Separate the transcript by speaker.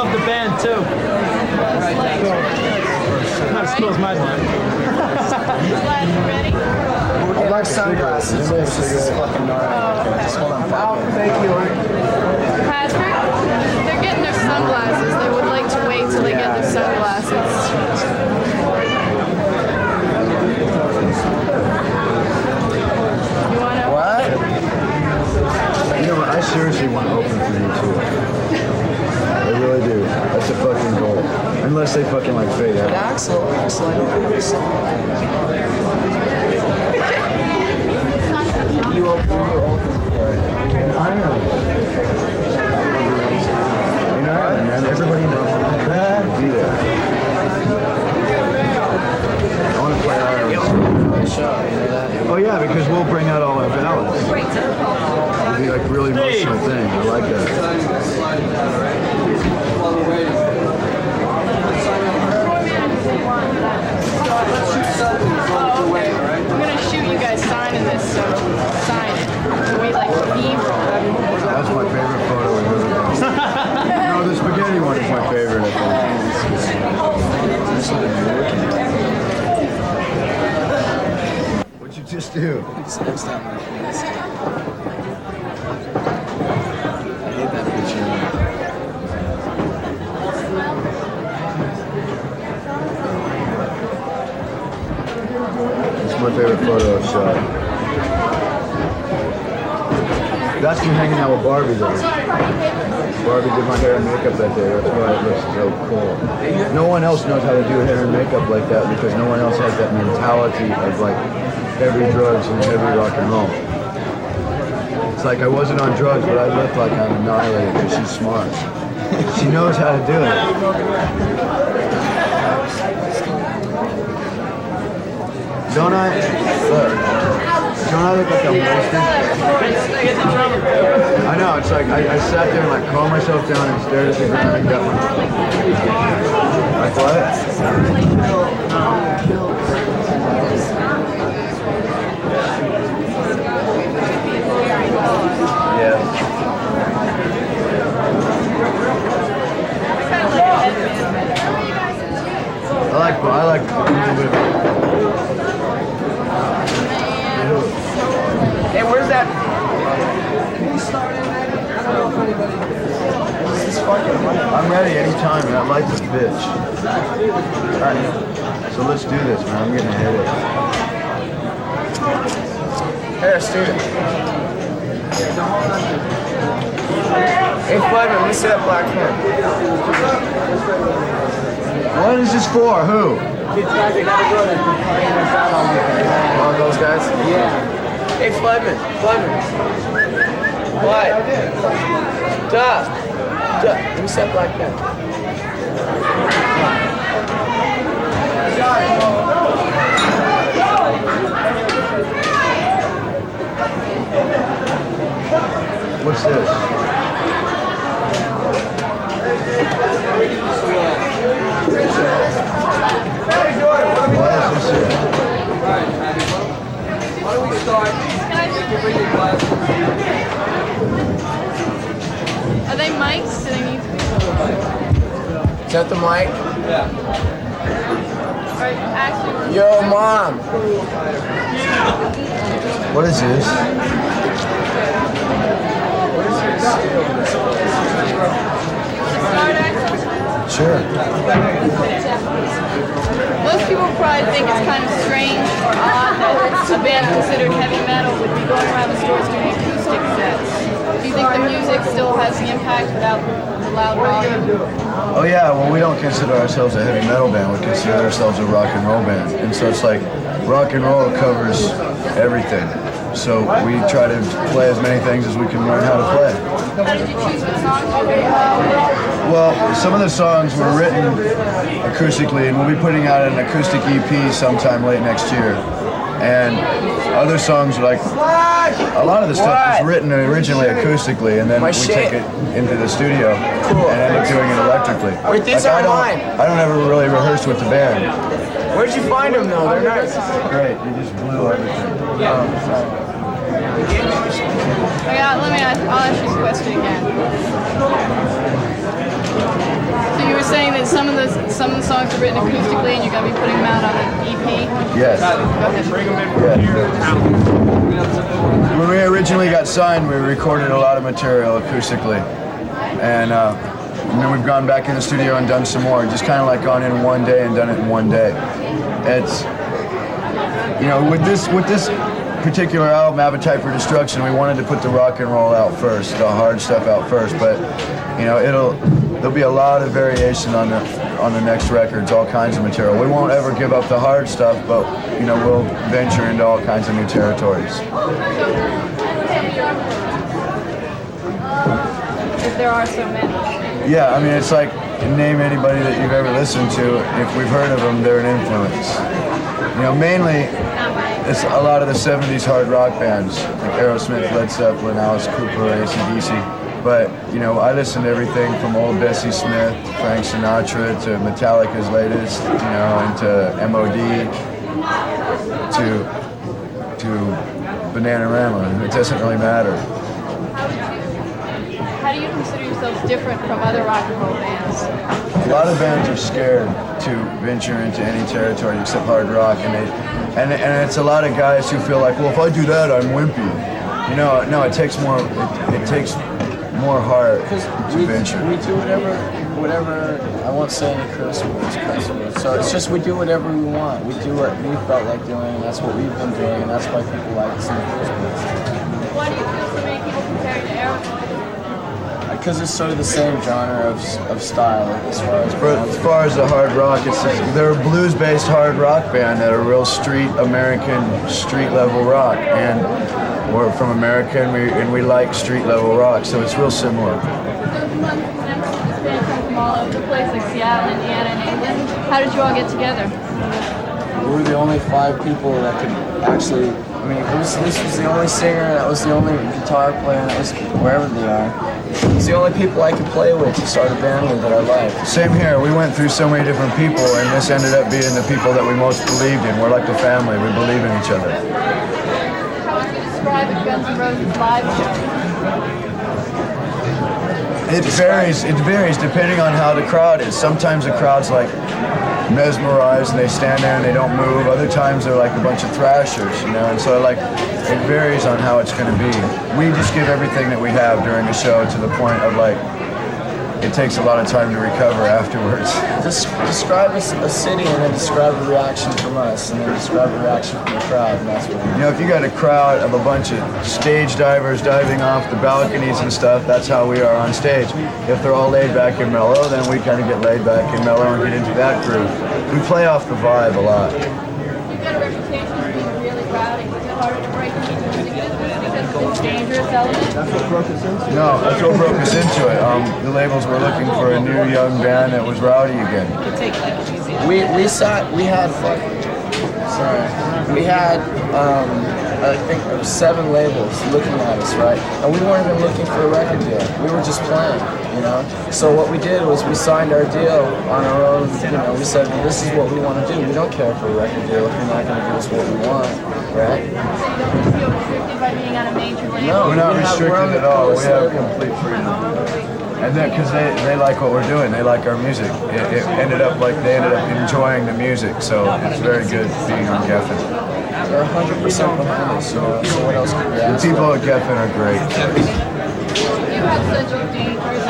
Speaker 1: with the band too. Not as cool as my band.
Speaker 2: Glad you ready?
Speaker 3: I'd like sunglasses. This is fucking gnarly. Just hold on. Thank you.
Speaker 2: Patrick, they're getting their sunglasses. They would like to wait till they get their sunglasses. You wanna?
Speaker 3: What? You know what? I seriously want to open for you too. I really do. That's a fucking goal. Unless they fucking like fade out.
Speaker 4: Axel, I know this song. You open.
Speaker 3: I know. You know, man, everybody knows I'm to be there. I want to play ours. Oh yeah, because we'll bring out all our ballads. It'll be like really emotional thing. I like that.
Speaker 2: Oh, okay. I'm gonna shoot you guys signing this, so sign it. We like B-roll.
Speaker 3: That's my favorite photo we've ever done. No, the spaghetti one is my favorite, I think. What'd you just do?
Speaker 4: Next time, I hate that picture.
Speaker 3: It's my favorite photo I've shot. That's me hanging out with Barbie though. Barbie did my hair and makeup that day. That's why it looks so cool. No one else knows how to do hair and makeup like that because no one else has that mentality of like heavy drugs and heavy rock and roll. It's like I wasn't on drugs, but I looked like I'm annihilated because she's smart. She knows how to do it. Don't I? Look. Don't I look like I'm wasted? I know, it's like I sat there and like calmed myself down and stared at the ground and got my... Like what? Yeah. I like a little bit of...
Speaker 4: Hey, where's that?
Speaker 3: I'm ready anytime, and I like this bitch. Alright, so let's do this, man. I'm getting a headache.
Speaker 4: Hey, student. Hey, Flyman, let me see that black pen.
Speaker 3: What is this for? Who?
Speaker 4: One of those guys? Yeah. Hey, Flyman. What? Duh. Let me see that black pen.
Speaker 3: What's this? Why is this here?
Speaker 4: Why don't we start?
Speaker 2: Are they mics? Do they need to be?
Speaker 4: Is that the mic?
Speaker 2: Yeah. Actually,
Speaker 4: Yo, Mom.
Speaker 3: What is this?
Speaker 2: start actually.
Speaker 3: Sure.
Speaker 2: Most people probably think it's kind of strange or odd that a band considered heavy metal would be going around the stores doing acoustic sets. Do you think the music still has the impact without the loud volume?
Speaker 3: Oh yeah, well we don't consider ourselves a heavy metal band, we consider ourselves a rock and roll band. And so it's like, rock and roll covers everything. So we try to play as many things as we can learn how to play.
Speaker 2: How did you choose what songs you were
Speaker 3: Well, some of the songs were written acoustically, and we'll be putting out an acoustic EP sometime late next year. And other songs, like a lot of the stuff was written originally acoustically, and then we take it into the studio and end up doing it electrically.
Speaker 4: Wait, these
Speaker 3: Like,
Speaker 4: are mine.
Speaker 3: I don't ever really rehearse with the band.
Speaker 4: Where'd you find them, though? They're nice.
Speaker 3: Great, you just blew everything.
Speaker 2: I'll ask you this question again. saying that some of the songs are written acoustically, and you're going to be putting them out on an EP.
Speaker 3: Yes.
Speaker 2: Go ahead.
Speaker 3: When we originally got signed, we recorded a lot of material acoustically, and then we've gone back in the studio and done some more. Just kind of like gone in one day and done it in one day. It's, you know, with this particular album, Appetite for Destruction, we wanted to put the rock and roll out first, the hard stuff out first. But you know, there'll be a lot of variation on the next records, all kinds of material. We won't ever give up the hard stuff, but you know, we'll venture into all kinds of new territories.
Speaker 2: If there are so many.
Speaker 3: Yeah, I mean, it's like, name anybody that you've ever listened to. If we've heard of them, they're an influence. You know, mainly, it's a lot of the 70s hard rock bands, like Aerosmith, Led Zeppelin, Alice Cooper, AC/DC. But, you know, I listen to everything from old Bessie Smith, Frank Sinatra, to Metallica's latest, you know, and to M.O.D., to Bananarama. It doesn't really matter.
Speaker 2: How do you consider yourselves different from other rock and roll bands?
Speaker 3: A lot of bands are scared to venture into any territory except hard rock, and it's a lot of guys who feel like, well, if I do that, I'm wimpy. You know, no, it takes more heart to venture.
Speaker 4: We do whatever. I won't say any curse words. So it's just we do whatever we want. We do what we felt like doing, and that's what we've been doing, and that's why people like us in the first place.
Speaker 2: Why do you feel so many people compare you to Aerosmith?
Speaker 4: Because it's sort of the same genre of style as
Speaker 3: far as the hard rock, they're a blues-based hard rock band that are real American street level rock, and we're from America, and we like street level rock, so it's real similar.
Speaker 2: This band come from all over the place, like Seattle, Indiana, and England. How did you all get together?
Speaker 4: We were the only 5 people that could actually. I mean, this was the only singer, that was the only guitar player, that was wherever they are. It's the only people I could play with to start a band with that I liked.
Speaker 3: Same here. We went through so many different people, and this ended up being the people that we most believed in. We're like the family. We believe in each other.
Speaker 2: How would you describe a Guns N' Roses live show?
Speaker 3: It varies depending on how the crowd is. Sometimes the crowd's like mesmerized and they stand there and they don't move. Other times they're like a bunch of thrashers, you know, and so like it varies on how it's going to be. We just give everything that we have during the show to the point of like it takes a lot of time to recover afterwards.
Speaker 4: Describe a city and then describe a reaction from us and then describe a reaction from the crowd, and that's what we do.
Speaker 3: You know, if you got a crowd of a bunch of stage divers diving off the balconies and stuff, that's how we are on stage. If they're all laid back and mellow, then we kind of get laid back and mellow and get into that groove. We play off the vibe a lot.
Speaker 2: You've got a reputation for being really rowdy. Is it harder to break into music business because of this dangerous element?
Speaker 3: No, that's what broke us into it. The labels were looking for a new young band that was rowdy again.
Speaker 4: I think there were 7 labels looking at us, right? And we weren't even looking for a record deal. We were just playing, you know? So what we did was we signed our deal on our own, you know, we said, well, this is what we want to do. We don't care for a record deal if you're not going to give us what we want, right?
Speaker 2: So you don't feel restricted by being on a major label?
Speaker 4: No,
Speaker 3: We're not restricted at all. We have
Speaker 4: label.
Speaker 3: complete freedom. And then, because they like what we're doing, they like our music. It ended up like they ended up enjoying the music, so it's very good being on Geffen.
Speaker 4: They're 100% behind us, so what else could we
Speaker 3: The
Speaker 4: ask?
Speaker 3: people at Geffen are great.
Speaker 2: You have such a dangerous